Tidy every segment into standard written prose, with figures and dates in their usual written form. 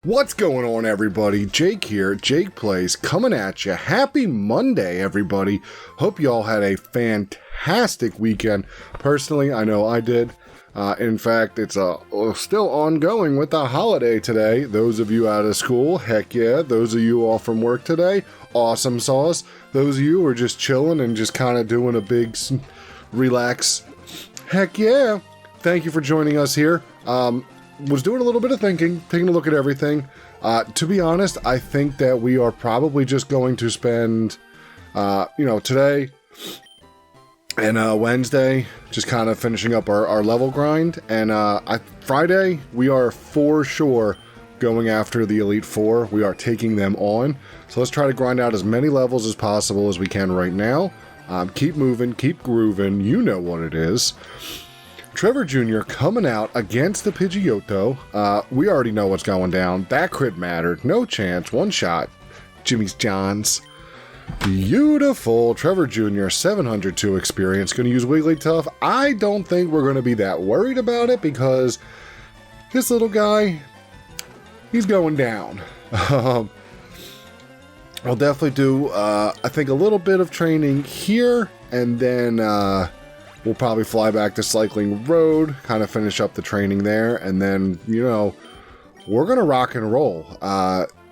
What's going on, everybody? Jake here, Jake Plays, coming at you. Happy Monday, everybody. Hope you all had a fantastic weekend. Personally, I know I did. In fact, it's still ongoing with the holiday today. Those of you out of school, heck yeah. Those of you off from work today, awesome sauce. Those of you who are just chilling and just kind of doing a big relax, heck yeah. Thank you for joining us here. Was doing a little bit of thinking, taking a look at everything. To be honest, I think that we are probably just going to spend, today and Wednesday just kind of finishing up our level grind. And Friday, we are for sure going after the Elite Four. We are taking them on. So let's try to grind out as many levels as possible as we can right now. Keep moving, keep grooving. You know what it is. Trevor Jr. coming out against the Pidgeotto. We already know what's going down. That crit mattered. No chance. One shot. Jimmy's Johns. Beautiful. Trevor Jr. 702 experience. Going to use Wigglytuff. I don't think we're going to be that worried about it because this little guy, he's going down. I'll definitely do, I think, a little bit of training here, and then we'll probably fly back to Cycling Road, kind of finish up the training there, and then, we're going to rock and roll.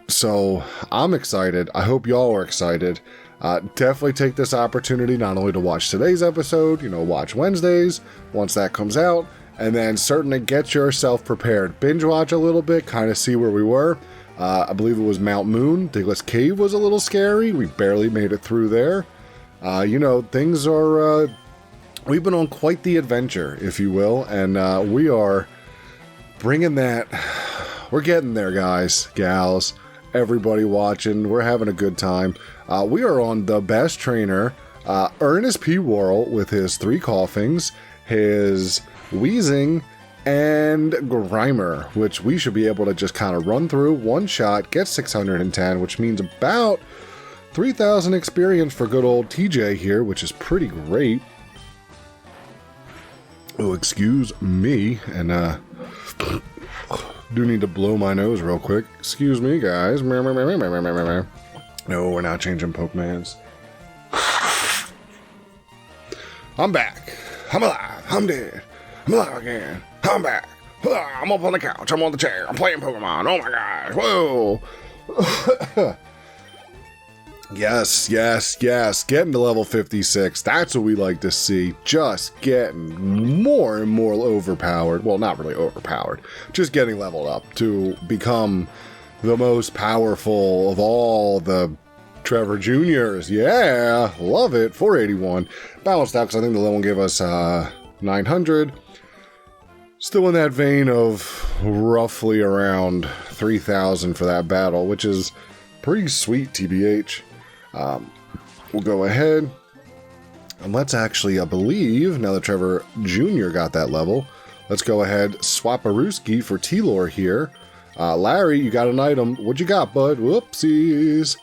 So I'm excited. I hope y'all are excited. Definitely take this opportunity not only to watch today's episode, watch Wednesdays once that comes out, and then certainly get yourself prepared. Binge watch a little bit, kind of see where we were. I believe it was Mount Moon. Digless Cave was a little scary. We barely made it through there. Things are... We've been on quite the adventure, if you will, and we are bringing that. We're getting there, guys, gals, everybody watching. We're having a good time. We are on the best trainer, Ernest P. Worrell, with his 3 coughings, his wheezing, and Grimer, which we should be able to just kind of run through one shot, get 610, which means about 3,000 experience for good old TJ here, which is pretty great. Oh, excuse me, and do need to blow my nose real quick. Excuse me, guys. No, we're not changing Pokemans. I'm back. I'm alive. I'm dead. I'm alive again. I'm back. I'm up on the couch. I'm on the chair. I'm playing Pokemon. Oh my gosh. Whoa. Yes. Getting to level 56. That's what we like to see. Just getting more and more overpowered. Well, not really overpowered. Just getting leveled up to become the most powerful of all the Trevor Juniors. Yeah, love it. 481. Balanced out because I think the level gave us 900. Still in that vein of roughly around 3,000 for that battle, which is pretty sweet, TBH. We'll go ahead and let's actually, I believe, now that Trevor Jr. got that level, let's go ahead, swap a Rooski for T-Lore here. Larry, you got an item. What you got, bud? Whoopsies.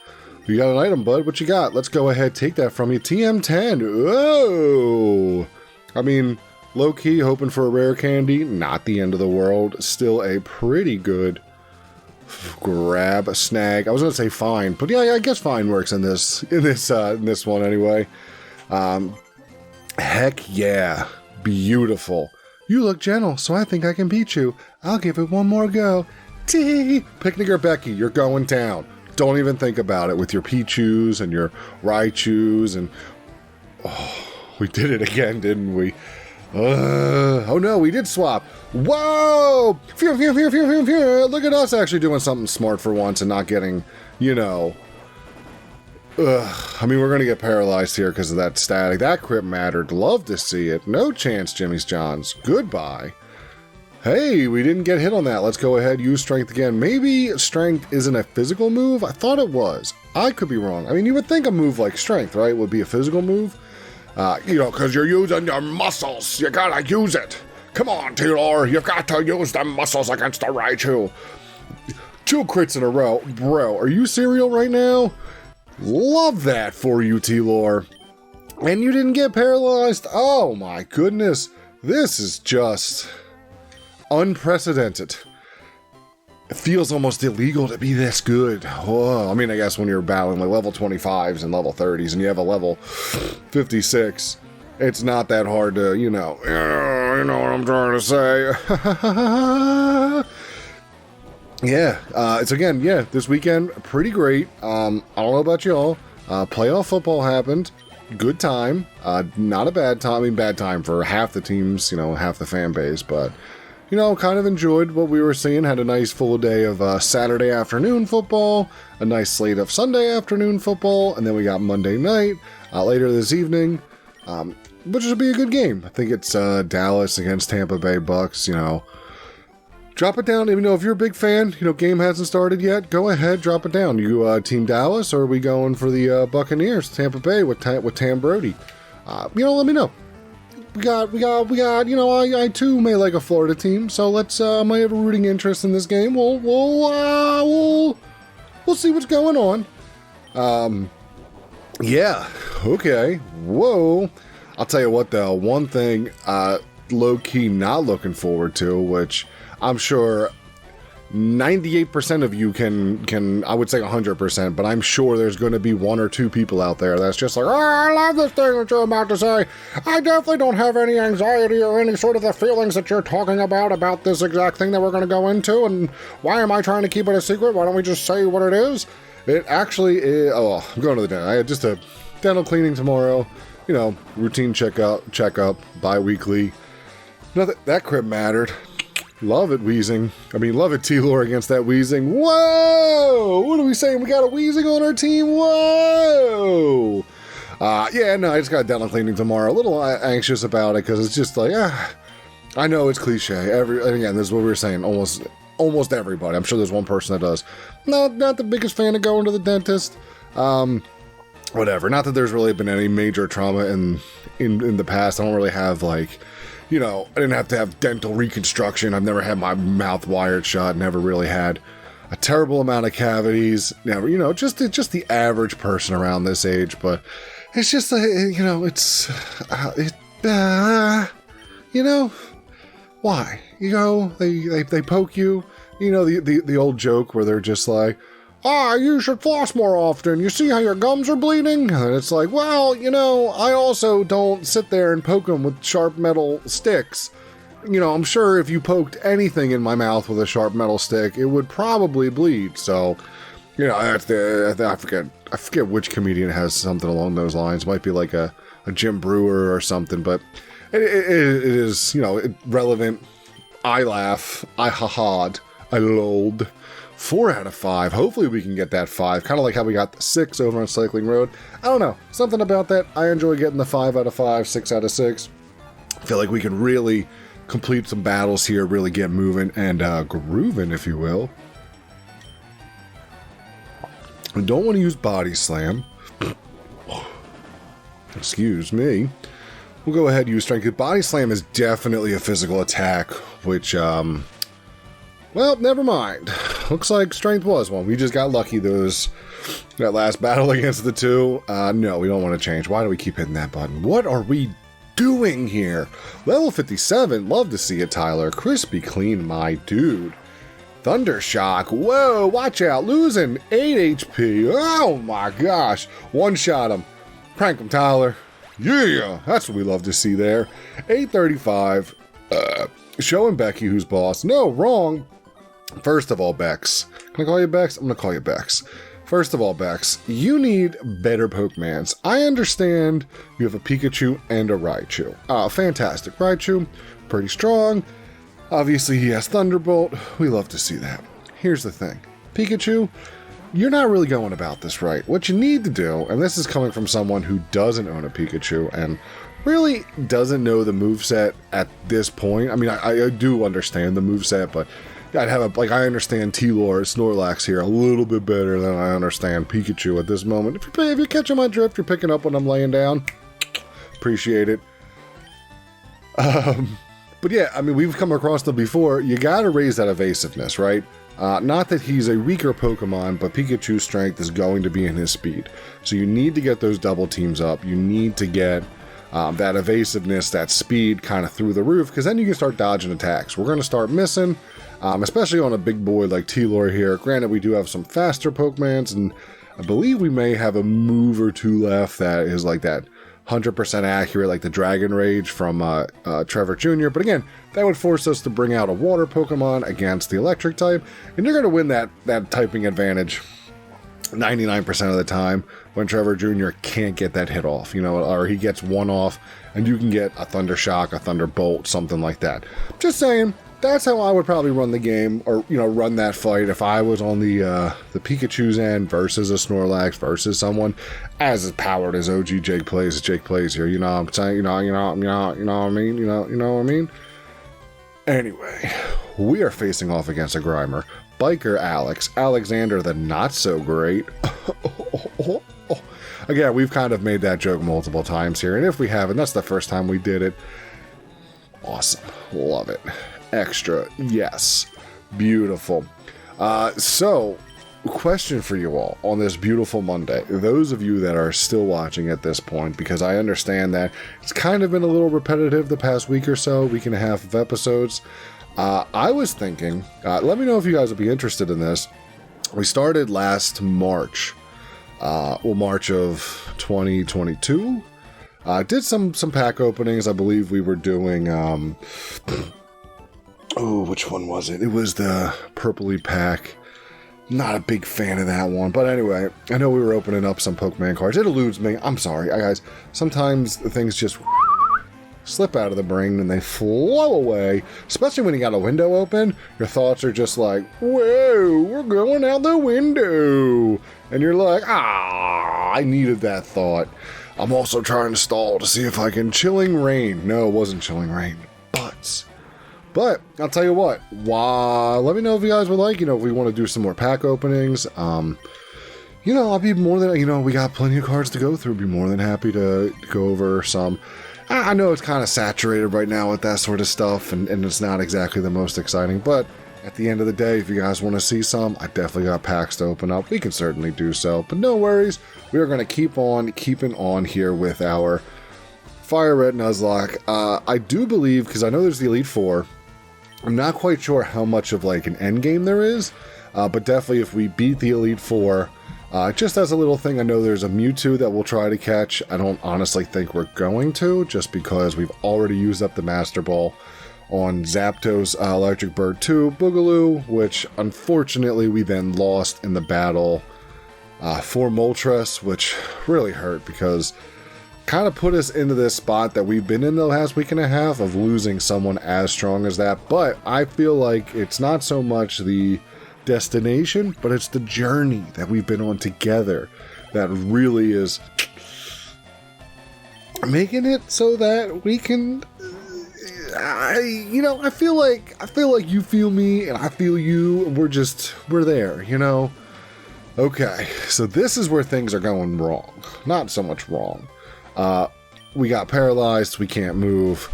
You got an item, bud. What you got? Let's go ahead, take that from you. TM10. Whoa. I mean, low-key, hoping for a rare candy. Not the end of the world. Still a pretty good grab, a snag. I was gonna say fine, but yeah, I guess fine works in this one anyway. Heck yeah, beautiful. You look gentle, so I think I can beat you. I'll give it one more go. Tee. Picnic or Becky, you're going down. Don't even think about it with your Pichus and your Raichus, and we did it again, didn't we? Oh no, we did swap. Whoa! Phew, phew, phew, phew, phew, phew. Look at us actually doing something smart for once and not getting, I mean, we're going to get paralyzed here because of that static. That crit mattered. Love to see it. No chance, Jimmy's Johns. Goodbye. Hey, we didn't get hit on that. Let's go ahead, use strength again. Maybe strength isn't a physical move? I thought it was. I could be wrong. I mean, you would think a move like strength, right, would be a physical move. Because you're using your muscles. You gotta use it. Come on, T-Lore. You've got to use the muscles against the Raichu. 2 crits in a row. Bro, are you serial right now? Love that for you, T-Lore. And you didn't get paralyzed? Oh my goodness. This is just unprecedented. it feels almost illegal to be this good. Whoa. I mean, I guess when you're battling like level 25s and level 30s and you have a level 56, it's not that hard to, you know what I'm trying to say. Yeah, it's again, this weekend, pretty great. I don't know about y'all. Playoff football happened. Good time. Not a bad time. I mean, bad time for half the teams, half the fan base, but kind of enjoyed what we were seeing. Had a nice full day of Saturday afternoon football, a nice slate of Sunday afternoon football, and then we got Monday night later this evening, which should be a good game. I think it's Dallas against Tampa Bay Bucks. Drop it down. Even though if you're a big fan, game hasn't started yet, go ahead, drop it down. You Team Dallas, or are we going for the Buccaneers, Tampa Bay with Tam Brody? Let me know. We got, I too may like a Florida team, so let's, might have a rooting interest in this game. We'll see what's going on. Yeah, okay, whoa. I'll tell you what though, one thing, low-key not looking forward to, which I'm sure 98% of you can, I would say 100%, but I'm sure there's going to be one or two people out there that's just like, oh, I love this thing that you're about to say. I definitely don't have any anxiety or any sort of the feelings that you're talking about this exact thing that we're going to go into, and why am I trying to keep it a secret? Why don't we just say what it is? It actually is, I'm going to the dentist. I had just a dental cleaning tomorrow, routine checkup, bi-weekly. Nothing, that crib mattered. Love it, Wheezing. Love it, T-Lore against that Wheezing. Whoa! What are we saying? We got a Wheezing on our team? Whoa! I just got dental cleaning tomorrow. A little anxious about it because it's just like, I know it's cliche. Again, this is what we were saying. Almost everybody. I'm sure there's one person that does. Not the biggest fan of going to the dentist. Whatever. Not that there's really been any major trauma in the past. I don't really have I didn't have to have dental reconstruction. I've never had my mouth wired shut. Never really had a terrible amount of cavities. Never, just the average person around this age. But it's just, why? They poke you. The old joke where they're just like, you should floss more often. You see how your gums are bleeding? And it's like, well, I also don't sit there and poke them with sharp metal sticks. I'm sure if you poked anything in my mouth with a sharp metal stick, it would probably bleed. So, I forget which comedian has something along those lines. It might be like a Jim Brewer or something, but it is, relevant. I laugh. I ha-ha'd. I lolled. 4 out of 5. Hopefully we can get that 5. Kind of like how we got the 6 over on Cycling Road. I don't know. Something about that. I enjoy getting the 5 out of 5, 6 out of 6. I feel like we can really complete some battles here, really get moving and grooving, if you will. I don't want to use Body Slam. Excuse me. We'll go ahead and use Strength. Body Slam is definitely a physical attack, which, well, never mind. Looks like Strength was one. We just got lucky that last battle against the 2. No, we don't want to change. Why do we keep hitting that button? What are we doing here? Level 57. Love to see it, Tyler. Crispy clean, my dude. Thundershock. Whoa, watch out. Losing 8 HP. Oh my gosh. One-shot him. Prank him, Tyler. Yeah, that's what we love to see there. 835. Showing Becky who's boss. No, wrong. First of all, Bex. Can I call you Bex? I'm going to call you Bex. First of all, Bex, you need better Pokemans. I understand you have a Pikachu and a Raichu. Fantastic. Raichu, pretty strong. Obviously, he has Thunderbolt. We love to see that. Here's the thing. Pikachu, you're not really going about this right. What you need to do, and this is coming from someone who doesn't own a Pikachu and really doesn't know the moveset at this point. I do understand the moveset, but I'd have I understand T-Lore, Snorlax here a little bit better than I understand Pikachu at this moment. If you're catching my drift, you're picking up when I'm laying down. Appreciate it. But yeah, we've come across them before. You gotta raise that evasiveness, right? Not that he's a weaker Pokemon, but Pikachu's strength is going to be in his speed. So you need to get those double teams up. You need to get that evasiveness, that speed kind of through the roof, because then you can start dodging attacks. We're going to start missing. especially on a big boy like Taylor here. Granted, we do have some faster Pokemons, and I believe we may have a move or two left that is like that 100% accurate, like the Dragon Rage from Trevor Jr. But again, that would force us to bring out a water Pokemon against the electric type, and you're going to win that typing advantage 99% of the time when Trevor Jr. can't get that hit off, you know, or he gets one off, and you can get a Thunder Shock, a Thunderbolt, something like that. Just saying, that's how I would probably run the game, or, you know, run that fight if I was on the Pikachu's end versus a Snorlax versus someone as powered as OG Jake Plays here. You know what I'm saying? You know what I mean? You know what I mean? Anyway, we are facing off against a Grimer. Biker Alex, Alexander the not so great. Again, we've kind of made that joke multiple times here, and if we haven't, that's the first time we did it. Awesome. Love it. Extra. Yes. Beautiful. So, question for you all on this beautiful Monday. Those of you that are still watching at this point, because I understand that it's kind of been a little repetitive the past week or so, week and a half of episodes. I was thinking, let me know if you guys would be interested in this. We started last March, March of 2022. Did some pack openings. I believe we were doing, which one was it? It was the purpley pack. Not a big fan of that one. But anyway, I know we were opening up some Pokemon cards. It eludes me. I'm sorry, guys. Sometimes things just slip out of the brain and they flow away, especially when you got a window open. Your thoughts are just like, whoa, we're going out the window, and you're like, I needed that thought. I'm also trying to stall to see if I can Chilling Rain. No, it wasn't Chilling Rain, but I'll tell you what, let me know if you guys would like, if we want to do some more pack openings. I'll be more than, we got plenty of cards to go through. Be more than happy to go over some. I know it's kind of saturated right now with that sort of stuff, and it's not exactly the most exciting, but at the end of the day, if you guys want to see some, I definitely got packs to open up. We can certainly do so, but no worries. We are going to keep on keeping on here with our FireRed Nuzlocke. I do believe, because I know there's the Elite Four, I'm not quite sure how much of like an end game there is, but definitely if we beat the Elite Four, just as a little thing, I know there's a Mewtwo that we'll try to catch. I don't honestly think we're going to, just because we've already used up the Master Ball on Zapdos Electric Bird 2 Boogaloo, which unfortunately we then lost in the battle for Moltres, which really hurt because kind of put us into this spot that we've been in the last week and a half of losing someone as strong as that. But I feel like it's not so much the destination, but it's the journey that we've been on together that really is making it so that we can I feel like you feel me and I feel you, and we're there, Okay, so this is where things are going wrong. Not so much wrong. We got paralyzed, we can't move.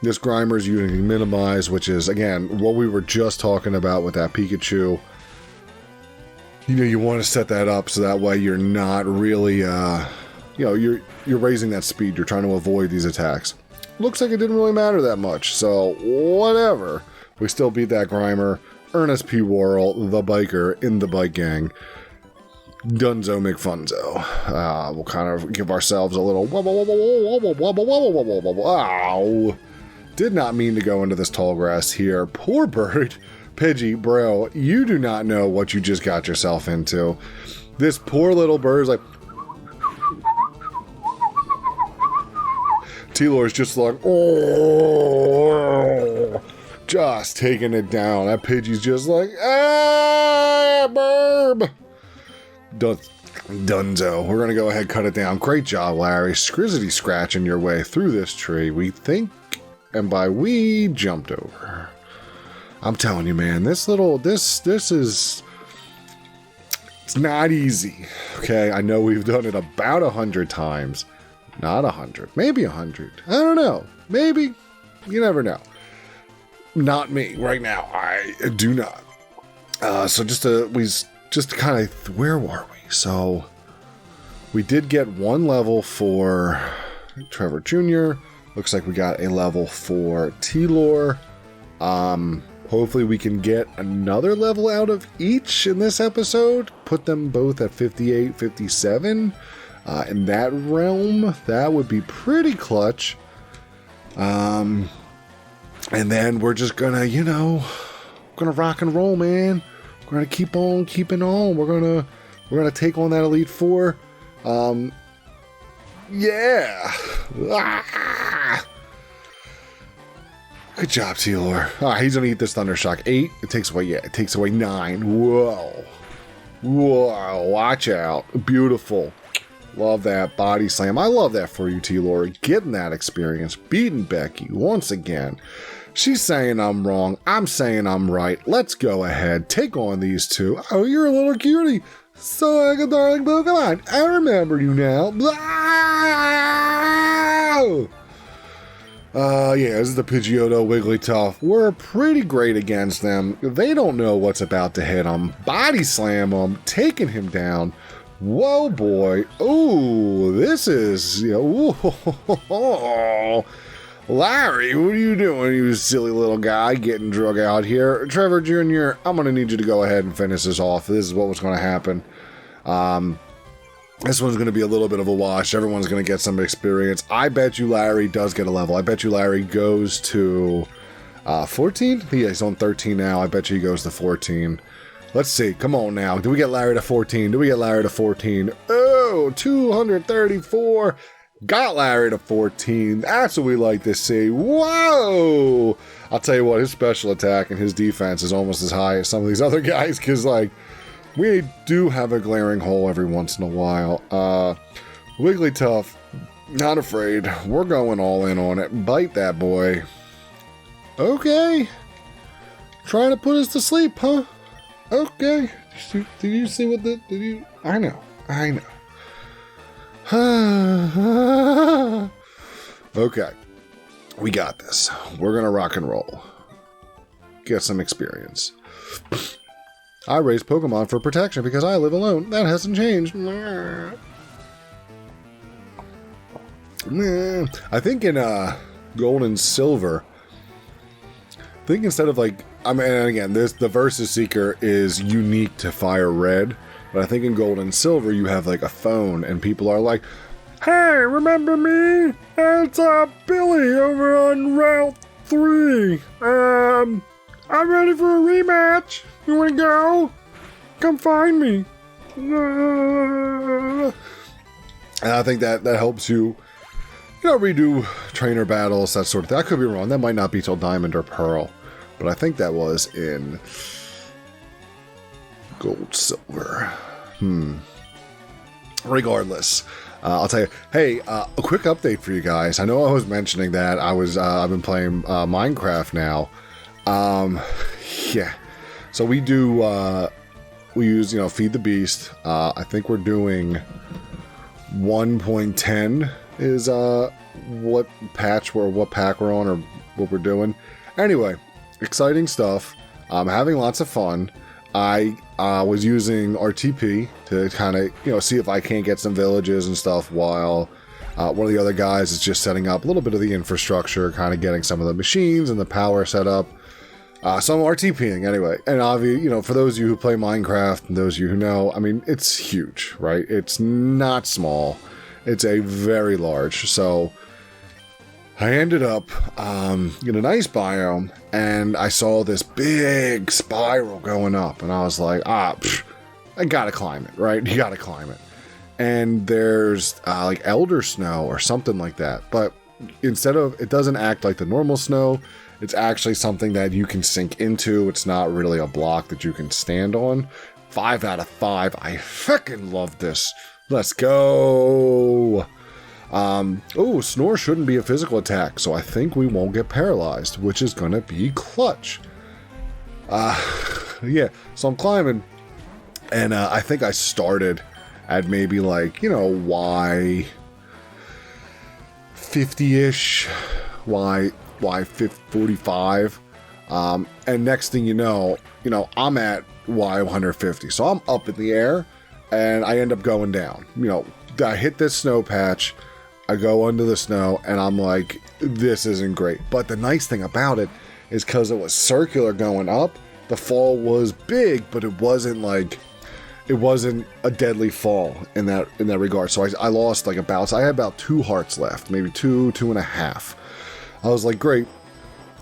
This Grimer's using Minimize, which is, again, what we were just talking about with that Pikachu. You want to set that up so that way you're not really, you're raising that speed. You're trying to avoid these attacks. Looks like it didn't really matter that much, so whatever. We still beat that Grimer. Ernest P. Worrell, the biker in the bike gang. Dunzo McFunzo. We'll kind of give ourselves a little Ow. Did not mean to go into this tall grass here. Poor bird. Pidgey, bro, you do not know what you just got yourself into. This poor little bird's like... Taylor's just like... Oh, just taking it down. That Pidgey's just like... Ah, burb. Dunzo. We're going to go ahead, cut it down. Great job, Larry. Scrizzity scratching your way through this tree. We think... And by we, jumped over. I'm telling you, man, this is... It's not easy, okay? I know we've done it about 100 times. Not 100. Maybe 100. I don't know. Maybe. You never know. Not me. Right now, I do not. So just to kind of... Where were we? So, we did get one level for Trevor Jr. Looks like we got a level for Taylor. Hopefully we can get another level out of each in this episode. Put them both at 58, 57. In that realm, that would be pretty clutch. And then we're just gonna, gonna rock and roll, man. We're gonna keep on keeping on. We're gonna take on that Elite Four. Yeah. Ah! Good job, Taylor. He's gonna eat this Thunder Shock. 8. It takes away 9. Whoa. Whoa. Watch out. Beautiful. Love that body slam. I love that for you, T-Lori. Getting that experience. Beating Becky once again. She's saying I'm wrong. I'm saying I'm right. Let's go ahead. Take on these two. Oh, you're a little cutie. So like a darling Pokemon. I remember you now. Blah! Yeah, this is the Pidgeotto Wigglytuff. We're pretty great against them. They don't know what's about to hit them. Body slam them. Taking him down. Whoa, boy. Ooh, this is, ooh, Larry, what are you doing, you silly little guy getting drug out here? Trevor Jr., I'm going to need you to go ahead and finish this off. This is what was going to happen. This one's going to be a little bit of a wash. Everyone's going to get some experience. I bet you Larry does get a level. I bet you Larry goes to 14? Yeah, he's on 13 now. I bet you he goes to 14. Let's see. Come on now. Do we get Larry to 14? Do we get Larry to 14? Oh, 234. Got Larry to 14. That's what we like to see. Whoa! I'll tell you what, his special attack and his defense is almost as high as some of these other guys, because, we do have a glaring hole every once in a while. Wigglytuff, not afraid. We're going all in on it. Bite that boy. Okay. Trying to put us to sleep, huh? Okay. Did you see what did you... I know. Okay. We got this. We're gonna rock and roll. Get some experience. I raise Pokemon for protection because I live alone. That hasn't changed. I think in Gold and Silver, I think instead of again, the Versus Seeker is unique to Fire Red, but I think in Gold and Silver you have a phone and people are like, "Hey, remember me? It's Billy over on Route 3. I'm ready for a rematch. You wanna go? Come find me." And I think that helps you, redo trainer battles, that sort of thing. I could be wrong. That might not be till Diamond or Pearl, but I think that was in Gold Silver. Regardless, I'll tell you. Hey, a quick update for you guys. I know I was mentioning that I've been playing Minecraft now. Yeah. So we use Feed the Beast. I think we're doing 1.10 is what pack we're on or what we're doing. Anyway, exciting stuff. Having lots of fun. I was using RTP to kind of see if I can't get some villages and stuff while one of the other guys is just setting up a little bit of the infrastructure, kind of getting some of the machines and the power set up. So I'm RTPing anyway, and obviously, for those of you who play Minecraft and those of you who know, it's huge, right? It's not small. It's a very large. So I ended up in a nice biome, and I saw this big spiral going up, and I was like, I gotta climb it, right? You gotta climb it. And there's elder snow or something like that, but it doesn't act like the normal snow. It's actually something that you can sink into. It's not really a block that you can stand on. 5 out of 5. I fucking love this. Let's go. Snore shouldn't be a physical attack, so I think we won't get paralyzed, which is gonna be clutch. Yeah, so I'm climbing, and I think I started at maybe Y 50-ish, Y 45, and next thing you know, I'm at Y 150, so I'm up in the air, and I end up going down. I hit this snow patch, I go under the snow, and I'm like, this isn't great. But the nice thing about it is because it was circular going up. The fall was big, but it wasn't a deadly fall in that regard. So I lost like I had about 2 hearts left, maybe 2.5. I was like, great.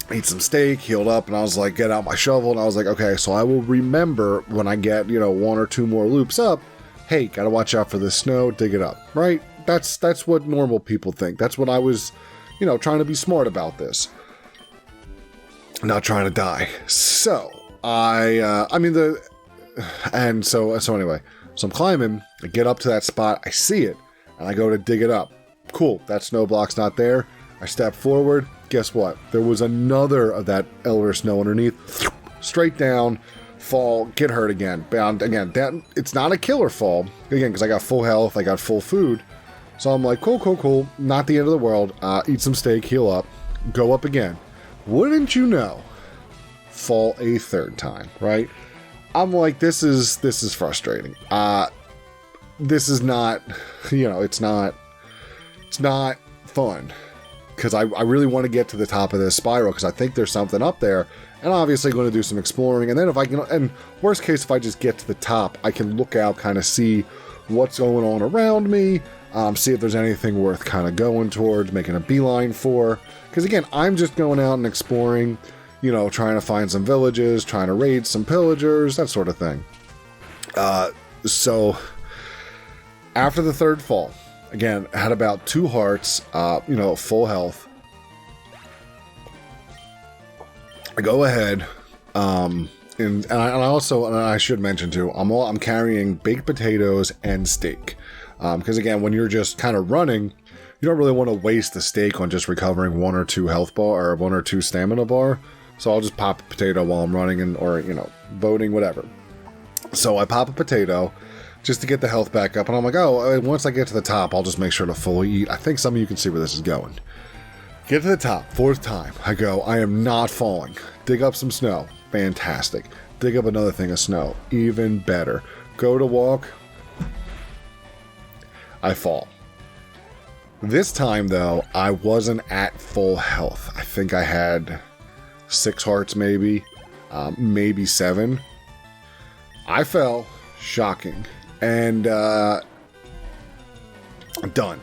Ate some steak, healed up, and I was like, get out my shovel, and I was like, okay, so I will remember when I get, 1 or 2 more loops up, hey, gotta watch out for the snow, dig it up, right? That's what normal people think. That's what I was, trying to be smart about this. Not trying to die. So, anyway, so I'm climbing, I get up to that spot, I see it, and I go to dig it up. Cool, that snow block's not there. I step forward, guess what? There was another of that elevator snow underneath, straight down, fall, get hurt again, bound again. It's not a killer fall, again, because I got full health, I got full food. So I'm like, cool, not the end of the world, eat some steak, heal up, go up again. Wouldn't you know, fall a 3rd time, right? I'm like, this is frustrating. This is not, it's not fun. Because I really want to get to the top of this spiral, because I think there's something up there, and obviously going to do some exploring, and then if I can, and worst case, if I just get to the top, I can look out, kind of see what's going on around me, see if there's anything worth kind of going towards, making a beeline for, because again, I'm just going out and exploring, trying to find some villages, trying to raid some pillagers, that sort of thing. So, after the 3rd fall, again, I had about 2 hearts, full health. I go ahead, and I should mention too, I'm carrying baked potatoes and steak, because again, when you're just kind of running, you don't really want to waste the steak on just recovering 1 or 2 health bar or 1 or 2 stamina bar. So I'll just pop a potato while I'm running or boating, whatever. So I pop a potato just to get the health back up. And I'm like, oh, once I get to the top, I'll just make sure to fully eat. I think some of you can see where this is going. Get to the top, 4th time. I go, I am not falling. Dig up some snow. Fantastic. Dig up another thing of snow. Even better. Go to walk. I fall. This time, though, I wasn't at full health. I think I had 6 hearts, maybe 7. I fell. Shocking. And done.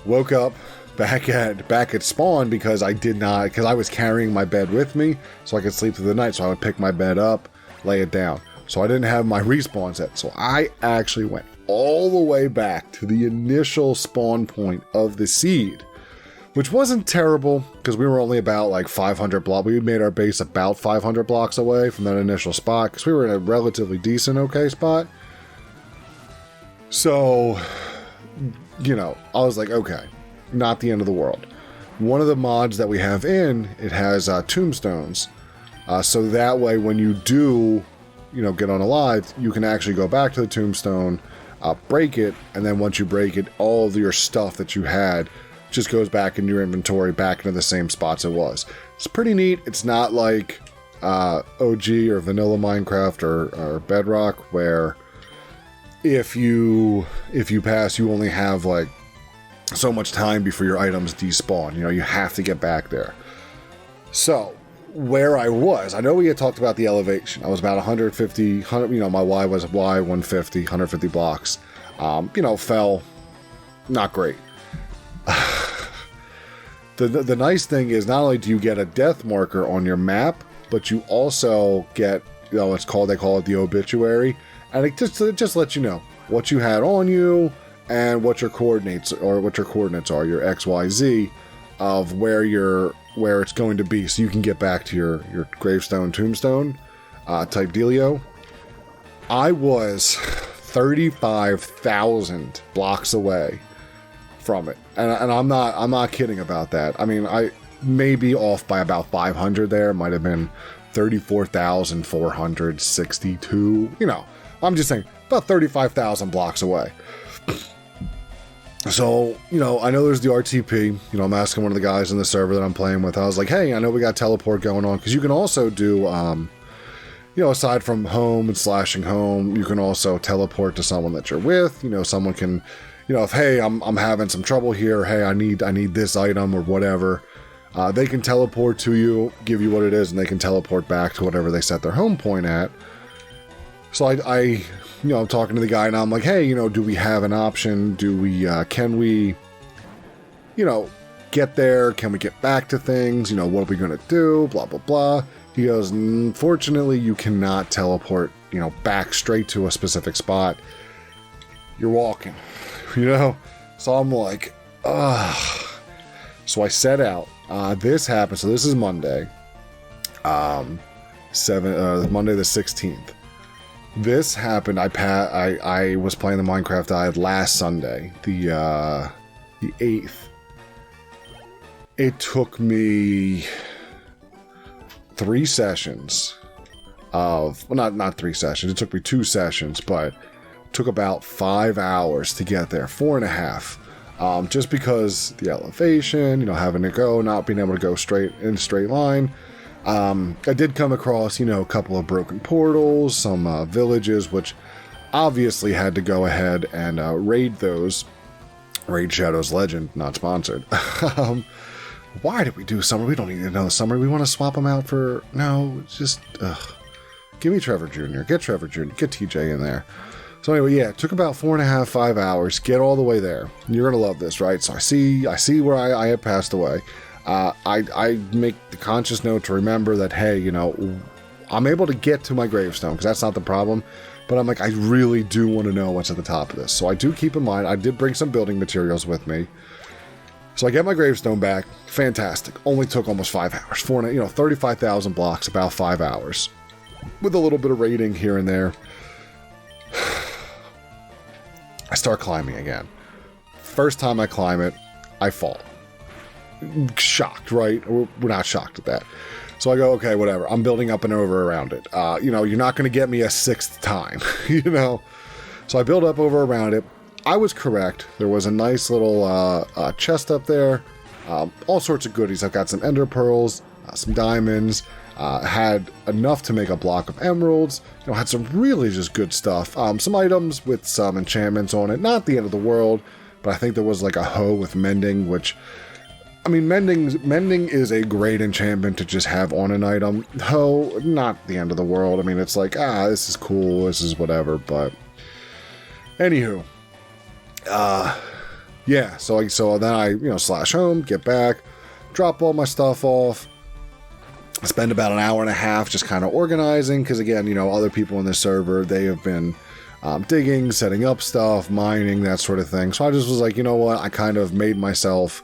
Woke up back at spawn because I was carrying my bed with me so I could sleep through the night. So I would pick my bed up, lay it down. So I didn't have my respawn set. So I actually went all the way back to the initial spawn point of the seed, which wasn't terrible because we were only about like 500 blocks. We made our base about 500 blocks away from that initial spot because we were in a relatively decent, okay spot. So, I was like, okay, not the end of the world. One of the mods that we have it has tombstones. So that way, when you do, get unalive, you can actually go back to the tombstone, break it, and then once you break it, all of your stuff that you had just goes back in your inventory, back into the same spots it was. It's pretty neat. It's not like OG or vanilla Minecraft or Bedrock, where if you pass, you only have like so much time before your items despawn. You have to get back there. So where I was, I know we had talked about the elevation. I was about 150, my Y was Y 150, 150 blocks. Fell not great. The nice thing is not only do you get a death marker on your map, but you also get, they call it the obituary. And it just lets you know what you had on you and what your coordinates are, your XYZ of where it's going to be, so you can get back to your gravestone, tombstone type dealio. I was 35,000 blocks away from it, and I'm not kidding about that. I mean, I may be off by about 500 there. It might have been 34,462. I'm just saying, about 35,000 blocks away. So, I know there's the RTP. I'm asking one of the guys in the server that I'm playing with. I was like, hey, I know we got teleport going on. Because you can also do, aside from home and slashing home, you can also teleport to someone that you're with. Someone can, if, hey, I'm having some trouble here. Hey, I need this item or whatever. They can teleport to you, give you what it is, and they can teleport back to whatever they set their home point at. So I'm talking to the guy, and I'm like, hey, do we have an option? Can we, get there? Can we get back to things? What are we going to do? Blah, blah, blah. He goes, unfortunately, you cannot teleport, back straight to a specific spot. You're walking, So I'm like, ugh. So I set out. This happened. So this is Monday. Monday the 16th. This happened. I was playing the Minecraft Dive last Sunday, the 8th. It took me 3 sessions of, well, not 3 sessions. It took me 2 sessions, but it took about 5 hours to get there. 4.5. Just because the elevation, having to go, not being able to go straight in a straight line. I did come across, a couple of broken portals, some villages, which obviously had to go ahead and raid those. Raid Shadow's Legend, not sponsored. Why did we do Summer? We don't need to know Summer. We want to swap them out for... No, it's just... Ugh. Give me Trevor Jr. Get Trevor Jr. Get TJ in there. So anyway, yeah, it took about 4.5, 5 hours. Get all the way there. You're going to love this, right? So I see where I had passed away. I make the conscious note to remember that, hey, I'm able to get to my gravestone, because that's not the problem. But I'm like, I really do want to know what's at the top of this. So I do keep in mind, I did bring some building materials with me. So I get my gravestone back. Fantastic. Only took almost 5 hours. 35,000 blocks, about 5 hours. With a little bit of raiding here and there. I start climbing again. First time I climb it, I fall. Shocked, right? We're not shocked at that. So I go, okay, whatever. I'm building up and over around it. You're not going to get me a 6th time, So I build up over around it. I was correct. There was a nice little chest up there. All sorts of goodies. I've got some ender pearls, some diamonds, had enough to make a block of emeralds. Had some really just good stuff. Some items with some enchantments on it. Not the end of the world, but I think there was like a hoe with mending, which... I mean, mending is a great enchantment to just have on an item. Hoe, not the end of the world. I mean, it's like, this is cool, this is whatever, but... Anywho. Yeah, so then I, slash home, get back, drop all my stuff off, spend about an hour and a half just kind of organizing, because again, other people in this server, they have been digging, setting up stuff, mining, that sort of thing. So I just was like, you know what, I kind of made myself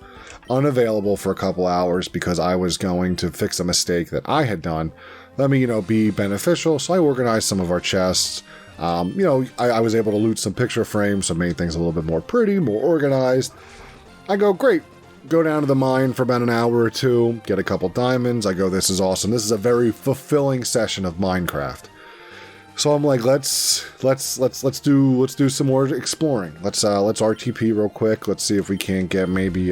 unavailable for a couple hours because I was going to fix a mistake that I had done. Let me, be beneficial. So I organized some of our chests. I was able to loot some picture frames, so made things a little bit more pretty, more organized. I go, great. Go down to the mine for about an hour or two, get a couple diamonds. I go, this is awesome. This is a very fulfilling session of Minecraft. So I'm like, let's do some more exploring. Let's RTP real quick. Let's see if we can't get maybe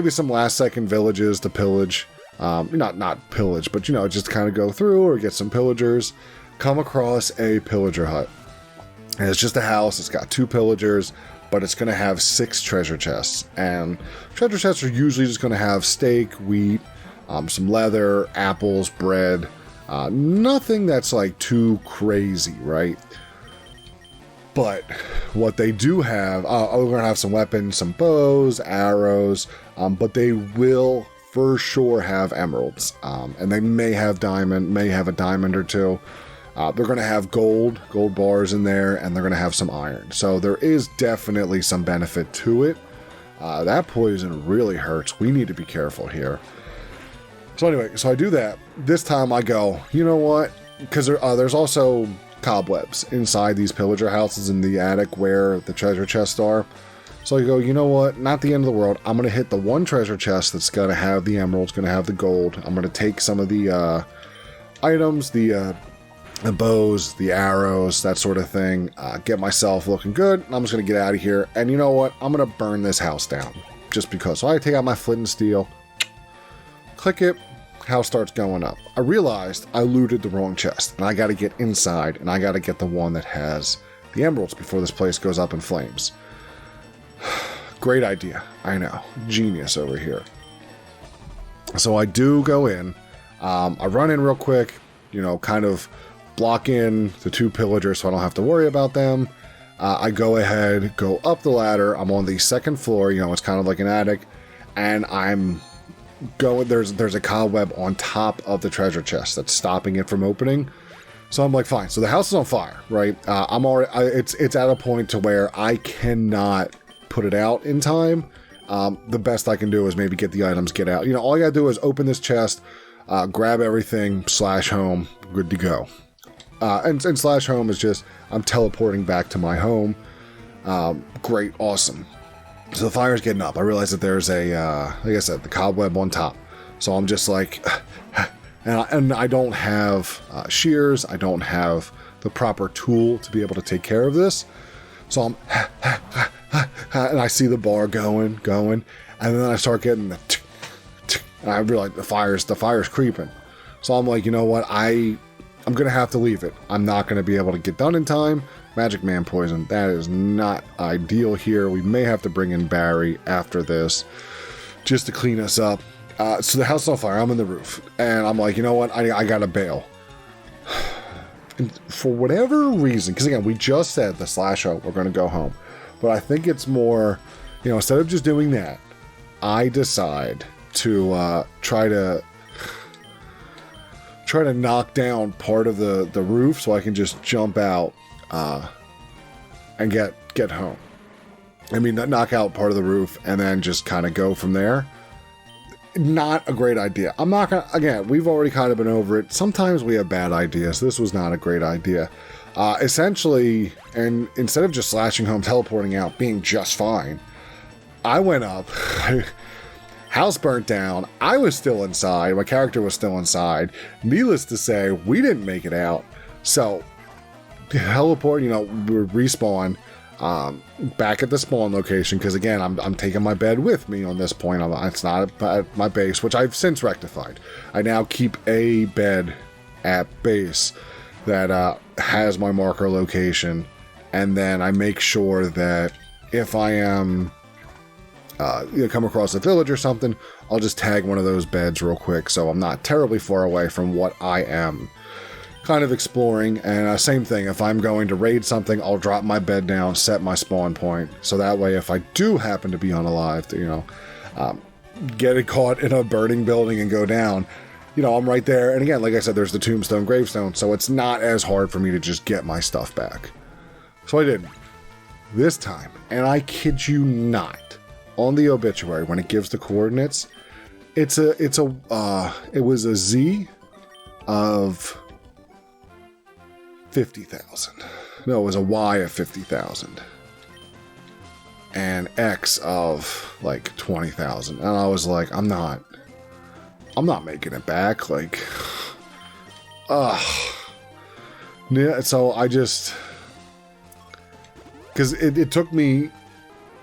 some last second villages to pillage. Not pillage, but just kind of go through or get some pillagers. Come across a pillager hut. And it's just a house. It's got 2 pillagers, but it's going to have 6 treasure chests. And treasure chests are usually just going to have steak, wheat, some leather, apples, bread. Nothing that's like too crazy, right? But what they do have, we're going to have some weapons, some bows, arrows, but they will for sure have emeralds. And they may have a diamond or 2. They're going to have gold bars in there, and they're going to have some iron. So there is definitely some benefit to it. That poison really hurts. We need to be careful here. So anyway, so I do that. This time I go, you know what? Because there's also cobwebs inside these pillager houses in the attic where the treasure chests are. So I go, you know what? Not the end of the world. I'm going to hit the one treasure chest that's going to have the emeralds, going to have the gold. I'm going to take some of the items, the bows, the arrows, that sort of thing, get myself looking good. I'm just going to get out of here. And you know what? I'm going to burn this house down just because. So I take out my flint and steel, click it, house starts going up. I realized I looted the wrong chest and I got to get inside and I got to get the one that has the emeralds before this place goes up in flames. Great idea. I know. Genius over here. So I do go in. I run in real quick, kind of block in the 2 pillagers so I don't have to worry about them. I go ahead, go up the ladder. I'm on the 2nd floor, it's kind of like an attic. And I'm going, there's a cobweb on top of the treasure chest that's stopping it from opening. So I'm like, fine. So the house is on fire, right? I'm already, it's at a point to where I cannot put it out in time. The best I can do is maybe get the items, get out. All I gotta do is open this chest, grab everything, slash home, good to go. And slash home is just, I'm teleporting back to my home. Great, awesome. So the fire's getting up. I realize that there's like I said, the cobweb on top. So I'm just like, and I don't have shears. I don't have the proper tool to be able to take care of this. So I'm, and I see the bar going, and then I start getting the, and I realize the fire's creeping. So I'm like, you know what? I'm going to have to leave it. I'm not going to be able to get done in time. Magic Man poison, that is not ideal here. We may have to bring in Barry after this just to clean us up. So the house is on fire. I'm in the roof. And I'm like, you know what? I got to bail. And for whatever reason, because again, we just said the slash out, we're going to go home. But I think it's more, instead of just doing that, I decide to try to knock down part of the roof so I can just jump out and get home. I mean, knock out part of the roof and then just kind of go from there. Not a great idea. I'm not gonna, again, we've already kind of been over it. Sometimes we have bad ideas. This was not a great idea. Essentially, and instead of just slashing home, teleporting out, being just fine, I went up, house burnt down, I was still inside, my character was still inside. Needless to say, we didn't make it out. So, teleport, we respawn back at the spawn location, because again, I'm taking my bed with me on this point. It's not at my base, which I've since rectified. I now keep a bed at base that has my marker location, and then I make sure that if I am come across a village or something, I'll just tag one of those beds real quick, so I'm not terribly far away from what I am kind of exploring. And same thing, if I'm going to raid something, I'll drop my bed down, set my spawn point, so that way if I do happen to be unalived, get it caught in a burning building and go down, I'm right there. And again, like I said, there's the tombstone, gravestone, so it's not as hard for me to just get my stuff back. So I did this time, and I kid you not, on the obituary, when it gives the coordinates, it was a Z of 50,000. No, it was a Y of 50,000. And X of like 20,000. And I was like, I'm not making it back. Like, yeah, so I just, because it took me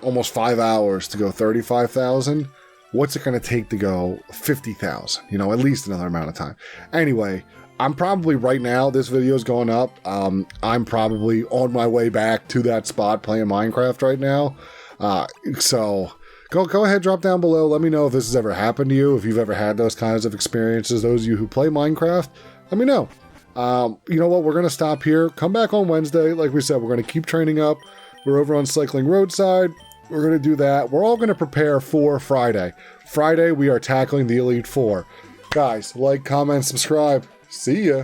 almost 5 hours to go 35,000. What's it going to take to go 50,000? At least another amount of time. Anyway, I'm probably right now, this video is going up. I'm probably on my way back to that spot playing Minecraft right now. So go ahead, drop down below. Let me know if this has ever happened to you, if you've ever had those kinds of experiences. Those of you who play Minecraft, let me know. You know what? We're going to stop here. Come back on Wednesday. Like we said, we're going to keep training up. We're over on Cycling Roadside. We're going to do that. We're all going to prepare for Friday. Friday, we are tackling the Elite Four. Guys, like, comment, subscribe. See ya.